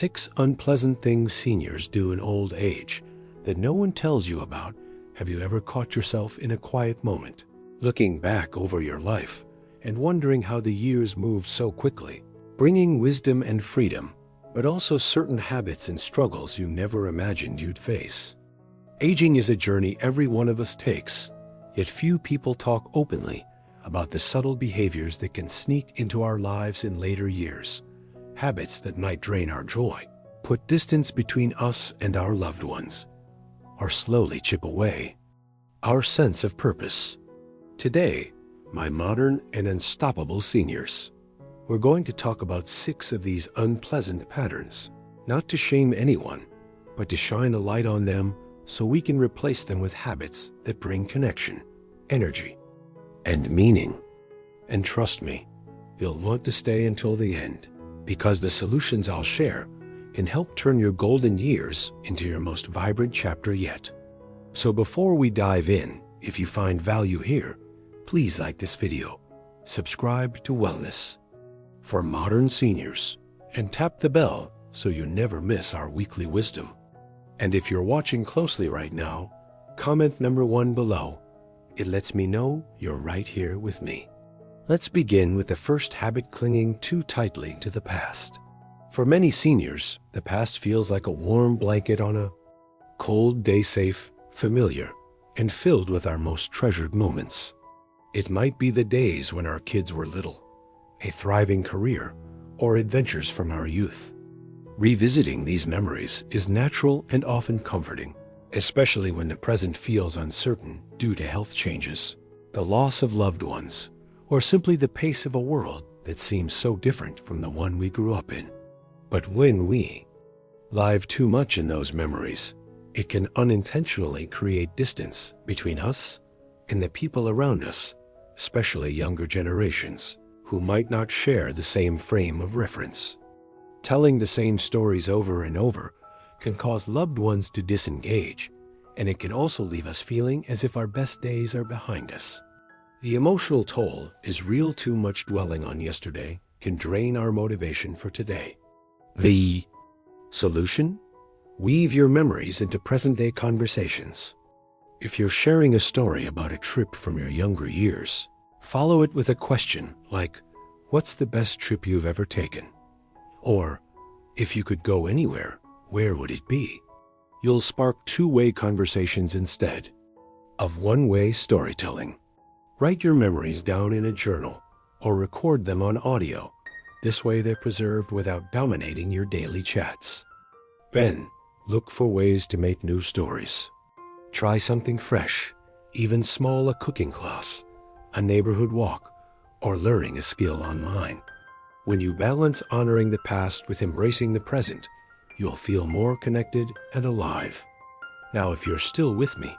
6 unpleasant things seniors do in old age that no one tells you about. Have you ever caught yourself in a quiet moment, looking back over your life and wondering how the years moved so quickly, bringing wisdom and freedom, but also certain habits and struggles you never imagined you'd face? Aging is a journey every one of us takes, yet few people talk openly about the subtle behaviors that can sneak into our lives in later years. Habits that might drain our joy, put distance between us and our loved ones, or slowly chip away our sense of purpose. Today, my modern and unstoppable seniors, we're going to talk about 6 of these unpleasant patterns, not to shame anyone, but to shine a light on them so we can replace them with habits that bring connection, energy, and meaning. And trust me, you'll want to stay until the end, because the solutions I'll share can help turn your golden years into your most vibrant chapter yet. So before we dive in, if you find value here, please like this video, subscribe to Wellness for Modern Seniors, and tap the bell so you never miss our weekly wisdom. And if you're watching closely right now, comment number 1 below. It lets me know you're right here with me. Let's begin with the first habit: clinging too tightly to the past. For many seniors, the past feels like a warm blanket on a cold day, safe, familiar, and filled with our most treasured moments. It might be the days when our kids were little, a thriving career, or adventures from our youth. Revisiting these memories is natural and often comforting, especially when the present feels uncertain due to health changes, the loss of loved ones, or simply the pace of a world that seems so different from the one we grew up in. But when we live too much in those memories, it can unintentionally create distance between us and the people around us, especially younger generations who might not share the same frame of reference. Telling the same stories over and over can cause loved ones to disengage, and it can also leave us feeling as if our best days are behind us. The emotional toll is real. Too much dwelling on yesterday can drain our motivation for today. The solution? Weave your memories into present-day conversations. If you're sharing a story about a trip from your younger years, follow it with a question like, "What's the best trip you've ever taken?" Or, "If you could go anywhere, where would it be?" You'll spark two-way conversations instead of one-way storytelling. Write your memories down in a journal or record them on audio. This way they're preserved without dominating your daily chats. Then, look for ways to make new stories. Try something fresh, even small: a cooking class, a neighborhood walk, or learning a skill online. When you balance honoring the past with embracing the present, you'll feel more connected and alive. Now, if you're still with me,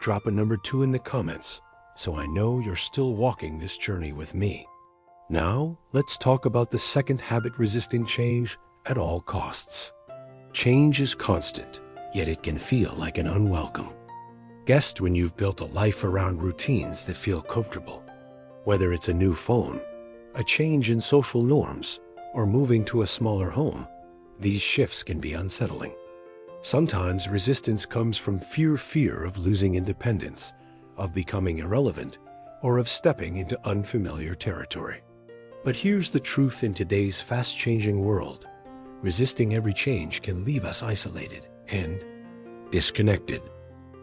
drop a number 2 in the comments so I know you're still walking this journey with me. Now, let's talk about the second habit: resisting change at all costs. Change is constant, yet it can feel like an unwelcome guest when you've built a life around routines that feel comfortable. Whether it's a new phone, a change in social norms, or moving to a smaller home, these shifts can be unsettling. Sometimes resistance comes from fear of losing independence, of becoming irrelevant, or of stepping into unfamiliar territory. But here's the truth: in today's fast-changing world, resisting every change can leave us isolated and disconnected.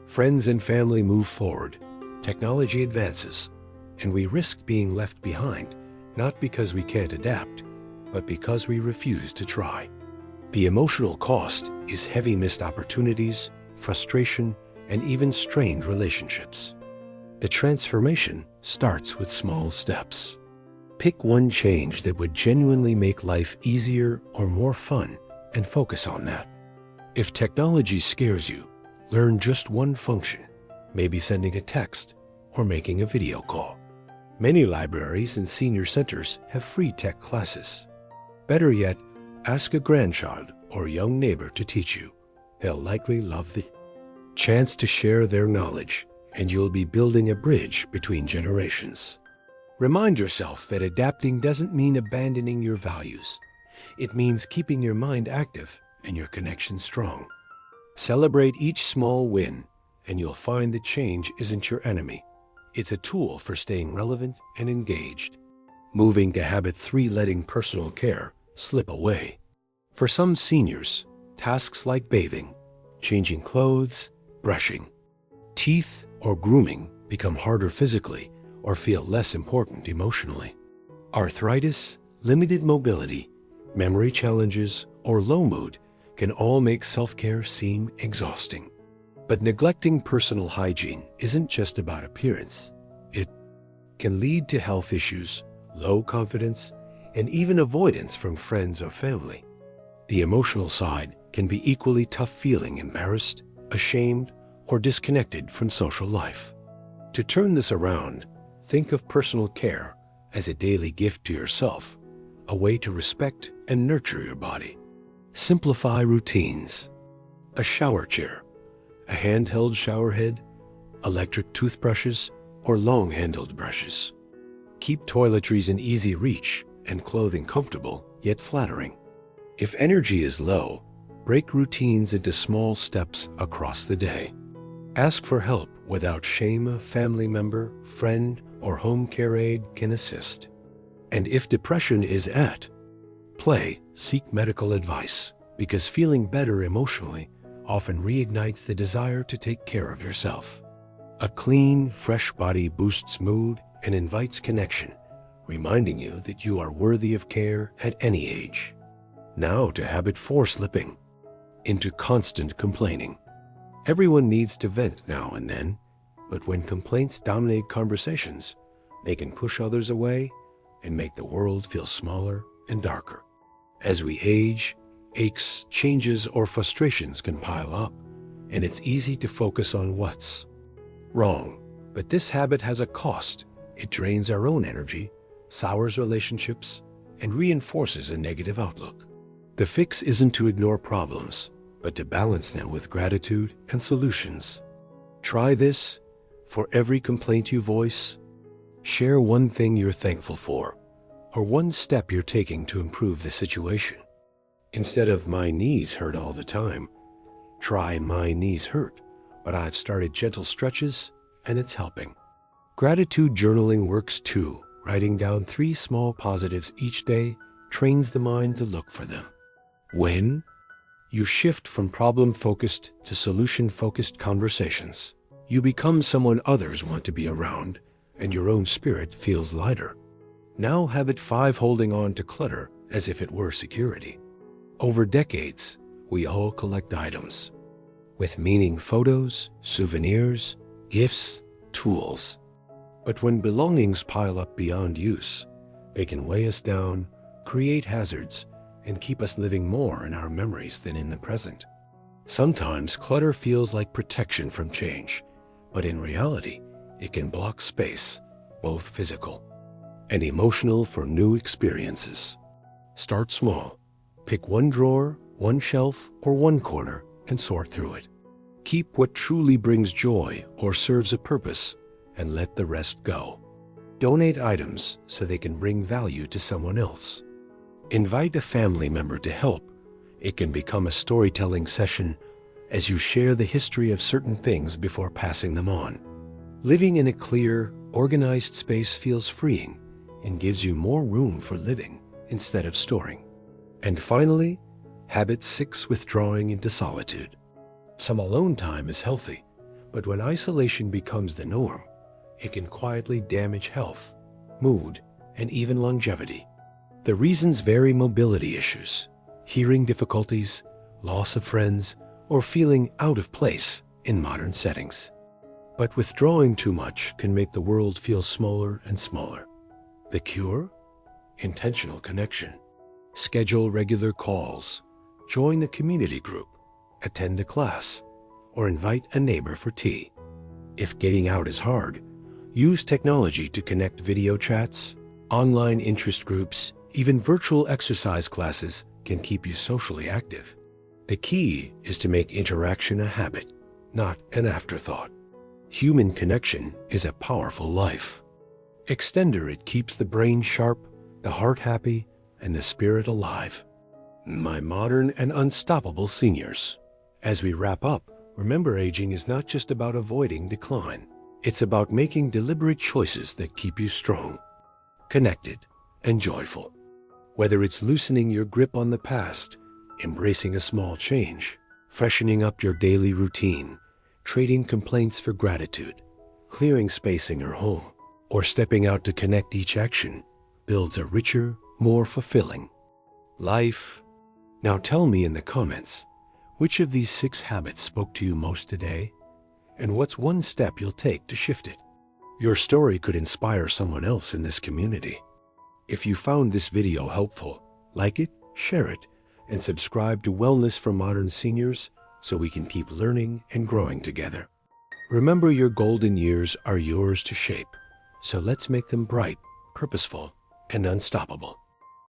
Friends and family move forward, technology advances, and we risk being left behind, not because we can't adapt, but because we refuse to try. The emotional cost is heavy: missed opportunities, frustration, and even strained relationships. The transformation starts with small steps. Pick one change that would genuinely make life easier or more fun, and focus on that. If technology scares you, learn just one function, maybe sending a text or making a video call. Many libraries and senior centers have free tech classes. Better yet, ask a grandchild or young neighbor to teach you. They'll likely love the chance to share their knowledge, and you'll be building a bridge between generations. Remind yourself that adapting doesn't mean abandoning your values. It means keeping your mind active and your connection strong. Celebrate each small win, and you'll find that change isn't your enemy. It's a tool for staying relevant and engaged. Moving to habit 3, letting personal care slip away. For some seniors, tasks like bathing, changing clothes, brushing teeth, or grooming become harder physically or feel less important emotionally. Arthritis, limited mobility, memory challenges, or low mood can all make self-care seem exhausting. But neglecting personal hygiene isn't just about appearance. It can lead to health issues, low confidence, and even avoidance from friends or family. The emotional side can be equally tough, feeling embarrassed, ashamed, or disconnected from social life. To turn this around, think of personal care as a daily gift to yourself, a way to respect and nurture your body. Simplify routines. A shower chair, a handheld shower head, electric toothbrushes, or long-handled brushes. Keep toiletries in easy reach and clothing comfortable yet flattering. If energy is low, break routines into small steps across the day. Ask for help without shame. A family member, friend, or home care aide can assist. And if depression is at play, seek medical advice, because feeling better emotionally often reignites the desire to take care of yourself. A clean, fresh body boosts mood and invites connection, reminding you that you are worthy of care at any age. Now to habit 4, slipping into constant complaining. Everyone needs to vent now and then, but when complaints dominate conversations, they can push others away and make the world feel smaller and darker. As we age, aches, changes, or frustrations can pile up, and it's easy to focus on what's wrong. But this habit has a cost. It drains our own energy, sours relationships, and reinforces a negative outlook. The fix isn't to ignore problems, but to balance them with gratitude and solutions. Try this. For every complaint you voice, share one thing you're thankful for, or one step you're taking to improve the situation. Instead of "my knees hurt all the time," try "my knees hurt, but I've started gentle stretches and it's helping." Gratitude journaling works too. Writing down 3 small positives each day trains the mind to look for them. When you shift from problem-focused to solution-focused conversations, you become someone others want to be around, and your own spirit feels lighter. Now habit 5, holding on to clutter as if it were security. Over decades, we all collect items with meaning: photos, souvenirs, gifts, tools. But when belongings pile up beyond use, they can weigh us down, create hazards, and keep us living more in our memories than in the present. Sometimes clutter feels like protection from change, but in reality, it can block space, both physical and emotional, for new experiences. Start small. Pick one drawer, one shelf, or one corner and sort through it. Keep what truly brings joy or serves a purpose, and let the rest go. Donate items so they can bring value to someone else. Invite a family member to help. It can become a storytelling session as you share the history of certain things before passing them on. Living in a clear, organized space feels freeing and gives you more room for living instead of storing. And finally, habit 6, withdrawing into solitude. Some alone time is healthy, but when isolation becomes the norm, it can quietly damage health, mood, and even longevity. The reasons vary: mobility issues, hearing difficulties, loss of friends, or feeling out of place in modern settings. But withdrawing too much can make the world feel smaller and smaller. The cure? Intentional connection. Schedule regular calls, join a community group, attend a class, or invite a neighbor for tea. If getting out is hard, use technology to connect. Video chats, online interest groups, even virtual exercise classes can keep you socially active. The key is to make interaction a habit, not an afterthought. Human connection is a powerful life extender. It keeps the brain sharp, the heart happy, and the spirit alive. My modern and unstoppable seniors. As we wrap up, remember aging is not just about avoiding decline. It's about making deliberate choices that keep you strong, connected, and joyful. Whether it's loosening your grip on the past, embracing a small change, freshening up your daily routine, trading complaints for gratitude, clearing space in your home, or stepping out to connect, each action builds a richer, more fulfilling life. Now tell me in the comments, which of these 6 habits spoke to you most today? And what's one step you'll take to shift it? Your story could inspire someone else in this community. If you found this video helpful, like it, share it, and subscribe to Wellness for Modern Seniors so we can keep learning and growing together. Remember, your golden years are yours to shape, so let's make them bright, purposeful, and unstoppable.